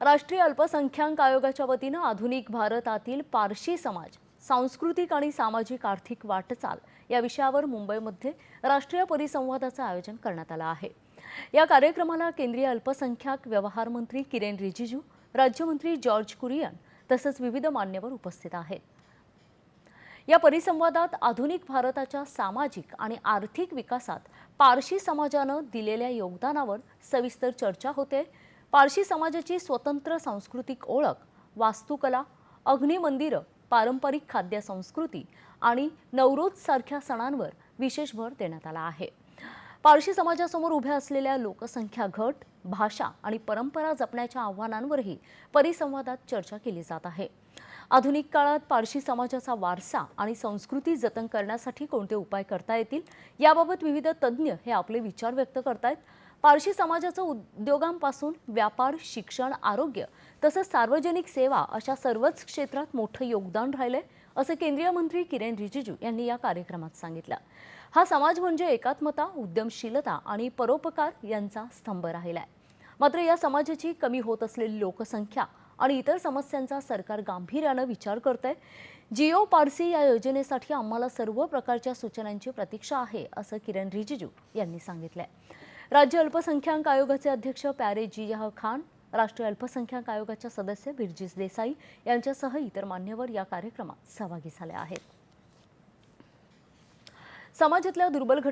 राष्ट्रीय अल्पसंख्याक आयोगाच्या वतीनं आधुनिक भारतातील पारशी समाज, सांस्कृतिक आणि सामाजिक आर्थिक वाटचाल या विषयावर मुंबईमध्ये राष्ट्रीय परिसंवादाचं आयोजन करण्यात आलं आहे। या कार्यक्रमाला केंद्रीय अल्पसंख्याक व्यवहार मंत्री किरेन रिजिजू, राज्यमंत्री जॉर्ज कुरियन तसंच विविध मान्यवर उपस्थित आहेत। या परिसंवादात आधुनिक भारताच्या सामाजिक आणि आर्थिक विकासात पारशी समाजानं दिलेल्या योगदानावर सविस्तर चर्चा होते। पारशी समाजाची स्वतंत्र सांस्कृतिक ओळख, वास्तुकला, अग्निमंदिरं, पारंपरिक खाद्य संस्कृती आणि नवरोज सारख्या सणांवर विशेष भर देण्यात आला आहे। पारशी समाजासमोर उभ्या असलेल्या लोकसंख्या घट, भाषा आणि परंपरा जपण्याच्या आव्हानांवरही परिसंवादात चर्चा केली जात आहे। आधुनिक काळात पारशी समाजाचा वारसा आणि संस्कृती जतन करण्यासाठी कोणते उपाय करता येतील याबाबत विविध तज्ञ हे आपले विचार व्यक्त करतायत। पारशी समाजाचं उद्योगांपासून व्यापार, शिक्षण, आरोग्य तसंच सार्वजनिक सेवा अशा सर्वच क्षेत्रात मोठं योगदान राहिलंय असं केंद्रीय मंत्री किरेन रिजिजू यांनी या कार्यक्रमात सांगितलं। हा समाज म्हणजे एकात्मता, उद्यमशीलता आणि परोपकार यांचा स्तंभ राहिलाय। मात्र या समाजाची कमी होत असलेली लोकसंख्या आणि इतर समस्यांचा सरकार गांभीर्याने विचार करतंय। जिओ पारसी या योजनेसाठी आम्हाला सर्व प्रकारच्या सूचनांची प्रतीक्षा आहे असं किरेन रिजिजू यांनी सांगितलंय। राज्य अल्पसंख्याक आयोगाचे अध्यक्ष प्यारे जियाह खान, राष्ट्रीय अल्पसंख्याक आयोगाच्या सदस्य बिरजिस देसाई यांच्यासह इतर मान्यवर या कार्यक्रमात सहभागी झाले आहेत। समाजातल्या दुर्बल घटक